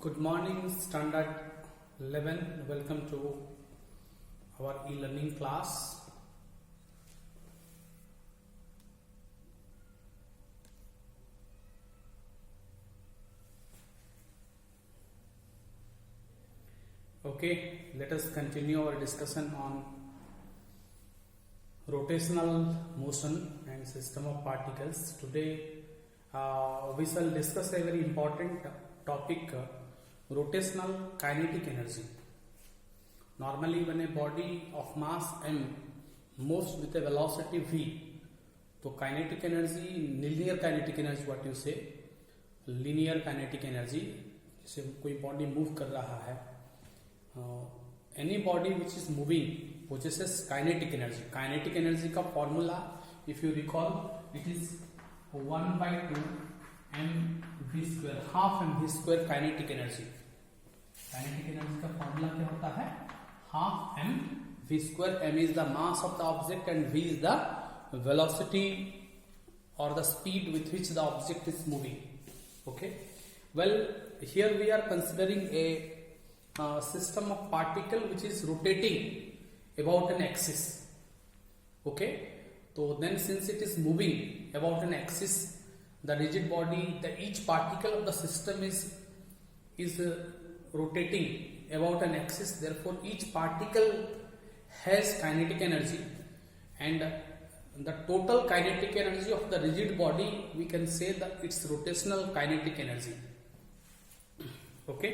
Good morning, Standard 11. Welcome to our e-learning class. Okay, let us continue our discussion on rotational motion and system of particles. Today, we shall discuss a very important topic. Rotational kinetic energy. Normally, when a body of mass m moves with a velocity v, तो kinetic energy, linear kinetic energy, what you say, linear kinetic energy, जैसे कोई body move कर रहा है, any body which is moving possesses kinetic energy. Kinetic energy का formula, if you recall, it is 1/2 mv square, half mv square kinetic energy. Kinetic energy का formula क्या होता है? Half mv square. M is the mass of the object and v is the velocity or the speed with which the object is moving. Okay. Well, here we are considering a system of particle which is rotating about an axis. Okay. So then, since it is moving about an axis, the rigid body, each particle of the system is rotating about an axis. Therefore, each particle has kinetic energy, and the total kinetic energy of the rigid body, we can say that its rotational kinetic energy. Okay.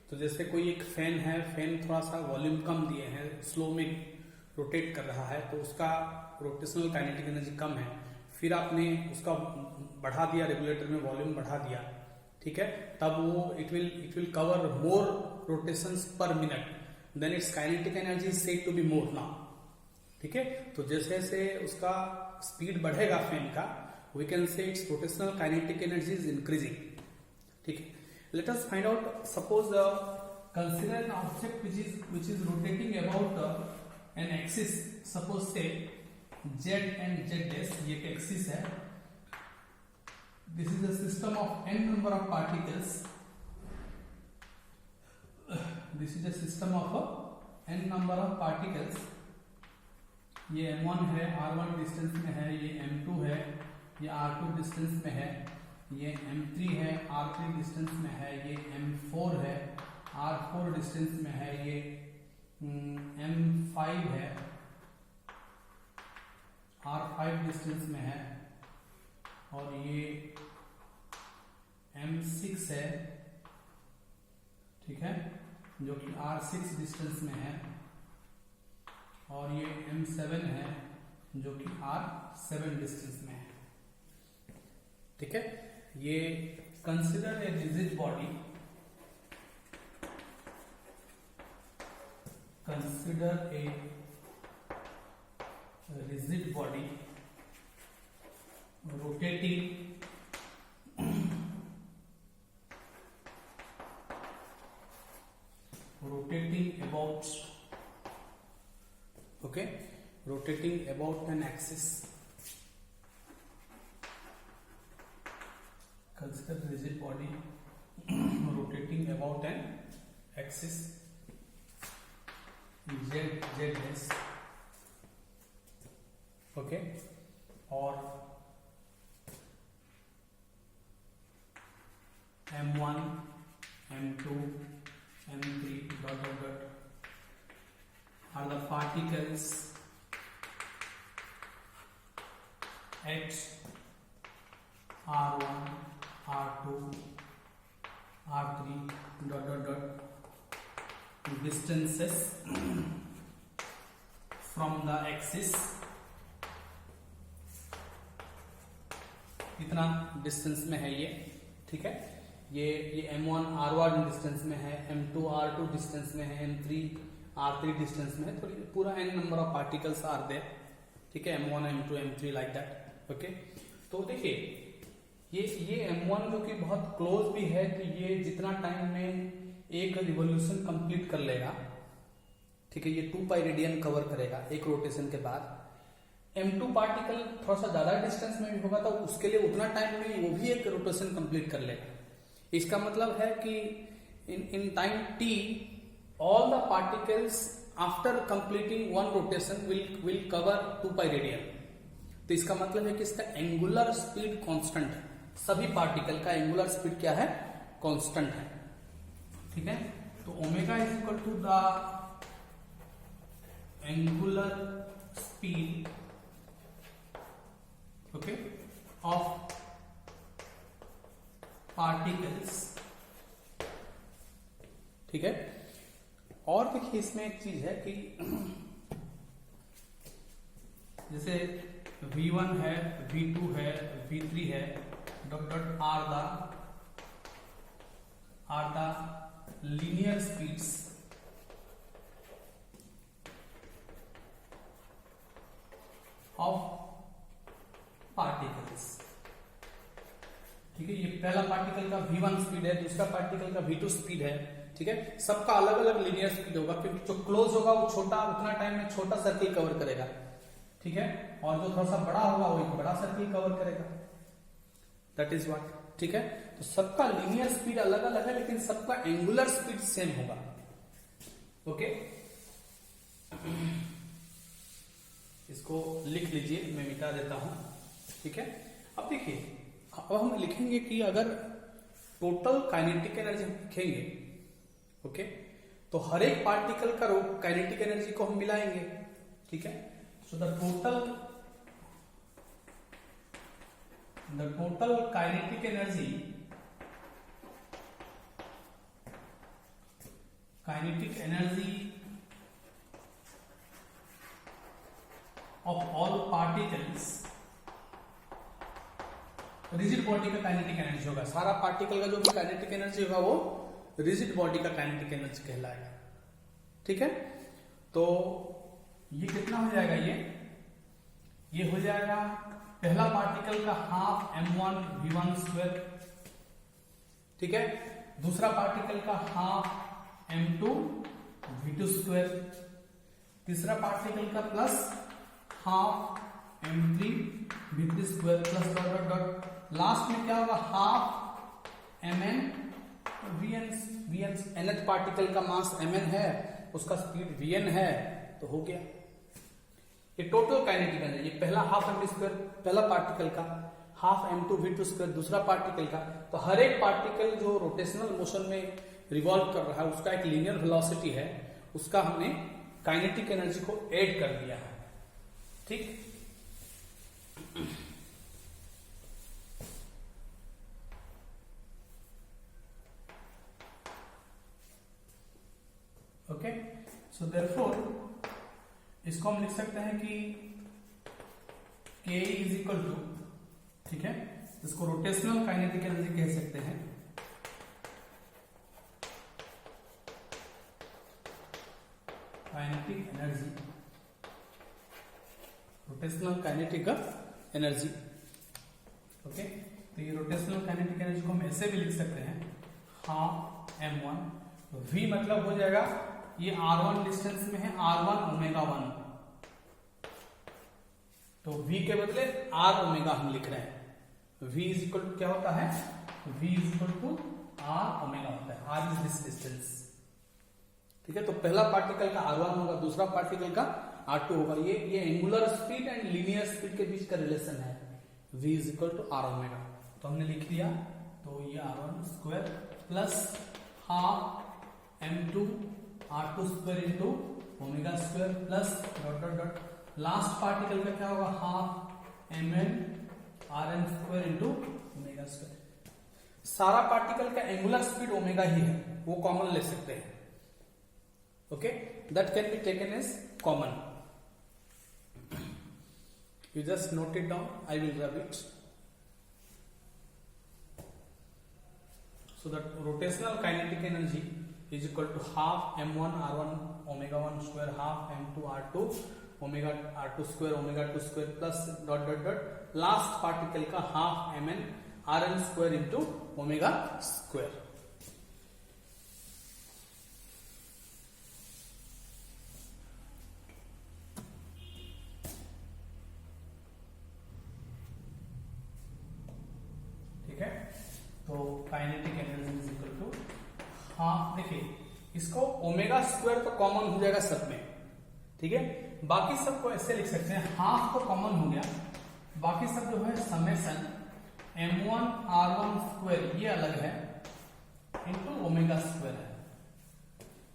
तो जैसे कोई एक fan है, fan थोड़ा सा volume कम दिए हैं, slow में रोटेट कर रहा है, तो उसका रोटेशनल काइनेटिक एनर्जी कम है. फिर आपने उसका बढ़ा दिया, रेगुलेटर में वॉल्यूम बढ़ा दिया, ठीक है, तब वो it will cover more rotations per minute, then its kinetic energy is said to be more now. ठीक है. तो जैसे जैसे उसका स्पीड बढ़ेगा फैन का, we can say its rotational kinetic energy is increasing. ठीक है. Let us find out. Suppose consider an object which is rotating about an axis. Suppose say z and z dash. ये एक axis है. This is a system of n number of particles. This is a system of n number of particles. ये m1 है, r1 distance में है, ये m2 है, ये r2 डिस्टेंस में है, ये m3 है, r3 डिस्टेंस में है, ये m4 है, r4 डिस्टेंस में है, ये m5 है, r5 डिस्टेंस में है, और ये m6 है, ठीक है, जो कि r6 डिस्टेंस में है, और ये m7 है, जो कि r7 डिस्टेंस में है. ठीक है. ये consider a rigid body, consider a rigid body rotating about, okay, rotating about an axis. Consider rigid body rotating about an axis z dash, okay, or m1, m2, m3 dot are the particles at r1, r2, r3 dot distances from the axis. कितना distance में है ये? ठीक है. ये m1 r1 distance में है, m2 r2 distance में है, m3 r3 डिस्टेंस में है. तो पूरा n number of particles are there. ठीक है. m1 m2 m3 like that. Okay. तो देखिए, ये m1 जो कि बहुत क्लोज भी है, तो ये जितना टाइम में एक रिवॉल्यूशन कंप्लीट कर लेगा, ठीक है, ये 2 पाई रेडियन कवर करेगा एक रोटेशन के बाद. m2 पार्टिकल थोड़ा सा ज्यादा डिस्टेंस में भी होगा, तो उसके लिए उतना टाइम में वो भी एक रोटेशन कंप्लीट कर लेगा. इसका मतलब है कि in time t, all the particles after completing one rotation will cover 2 pi radian. तो इसका मतलब है कि इसका एंगुलर स्पीड कांस्टेंट है, सभी पार्टिकल का एंगुलर स्पीड क्या है, कांस्टेंट है, ठीक है। तो omega is equal to the angular speed, okay, of particles, ठीक है। और देखिए इसमें एक चीज है कि जैसे v1 है, v2 है, v3 है, dot dot are the linear speeds of particles, ठीक है। ये पहला पार्टिकल का v1 स्पीड है, दूसरा पार्टिकल का v2 स्पीड है, ठीक है। सबका अलग अलग लीनियर स्पीड होगा, क्योंकि जो क्लोज होगा वो छोटा, उतना टाइम में छोटा सर्किल कवर करेगा, ठीक है, और जो थोड़ा सा बड़ा होगा वो एक बड़ा सर्किल कवर करेगा, दैट इज व्हाट, ठीक है। तो सबका लीनियर स्पीड अलग अलग है, लेकिन सबका एंगुलर स्पीड सेम होगा, ओके। इसको लिख लीजिए, मैं मिटा देता हूं, ठीक है। अब देखिए, अब हम लिखेंगे कि अगर टोटल काइनेटिक एनर्जी लिखेंगे, ओके, तो हर एक पार्टिकल का काइनेटिक एनर्जी को हम मिलाएंगे, ठीक है। So the total kinetic energy of all particles, rigid body का काइनेटिक एनर्जी होगा, सारा पार्टिकल का जो भी काइनेटिक एनर्जी होगा वो रिजिड बॉडी का काइनेटिक एनर्जी कहलाएगा, ठीक है। तो ये कितना हो जाएगा, ये हो जाएगा पहला पार्टिकल का हाफ m1 v1 स्क्वायर, ठीक है, दूसरा पार्टिकल का हाफ m2 v2 स्क्वायर, तीसरा पार्टिकल का plus half m3 v3 square plus dot dot dot, last में क्या होगा, half mn vn, nth particle का मास mn है, उसका स्पीड vn है, तो हो गया ये टोटल काइनेटिक एनर्जी। पहला हाफ m स्क्वायर पहला पार्टिकल का, हाफ m2 v2 स्क्वायर दूसरा पार्टिकल का। तो हर एक पार्टिकल जो रोटेशनल मोशन में रिवॉल्व कर रहा है उसका एक लीनियर वेलोसिटी है, उसका हमने काइनेटिक एनर्जी को ऐड कर दिया है, ठीक। ओके, सो देयरफॉर इसको हम लिख सकते हैं कि K इज इक्वल टू, ठीक है, इसको रोटेशनल काइनेटिक एनर्जी कह सकते हैं, kinetic energy, rotational kinetic energy, okay. तो ये रोटेशनल काइनेटिक एनर्जी को हम ऐसे भी लिख सकते हैं, हाफ m1, v मतलब हो जाएगा, ये r1 डिस्टेंस में है, r1 ओमेगा 1, तो v के बदले r ओमेगा हम लिख रहे हैं। v इज इक्वल टू क्या होता है, v is equal to r omega होता है, r इज दिस डिस्टेंस, ठीक है। तो पहला पार्टिकल का r1 होगा, दूसरा पार्टिकल का r2 होगा, ये angular speed and linear speed के बीच का रिलेशन है, v is equal to r omega, तो हमने लिख दिया। तो ये r1 square plus half m2 r2 square into omega square plus dot dot dot, last particle का क्या होगा, half mn rn square into omega square. सारा पार्टिकल का एंगुलर स्पीड ओमेगा ही है, वो कॉमन ले सकते हैं, okay, that can be taken as common. You just note it down, I will rub it. So that rotational kinetic energy is equal to half m1 r1 omega 1 square, half m2 r2 omega r2 square omega 2 square plus dot dot dot last particle का half mn rn square into omega square। ठीक है, तो kinetic energy is equal to हाँ देखिए, इसको omega square तो common हो जाएगा सब में, ठीक है। बाकी सबको ऐसे लिख सकते हैं, हाफ तो कॉमन हो गया, बाकी सब जो है समेसन m1 r1 स्क्वायर ये अलग है इंटू ओमेगा स्क्वायर है।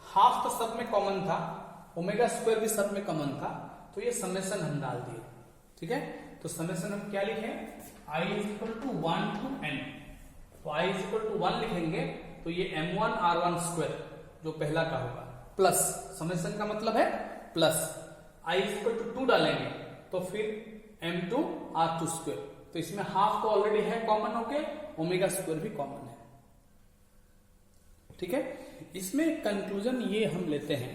हाफ तो सब में कॉमन था, ओमेगा स्क्वायर भी सब में कॉमन था, तो ये समेसन हम डाल दिए, ठीक है। तो समेसन हम क्या लिखें, i is equal to 1 to n, तो i इज इक्वल टू 1 लिखेंगे तो ये m1 r1 स्क्वायर जो पहला का होगा, प्लस समेसन का मतलब है plus, i is equal to 2 डालेंगे तो फिर m2 r2 स्क्वायर, तो इसमें हाफ तो ऑलरेडी है कॉमन होके, ओमेगा स्क्वायर भी कॉमन है, ठीक है। इसमें कंक्लूजन ये हम लेते हैं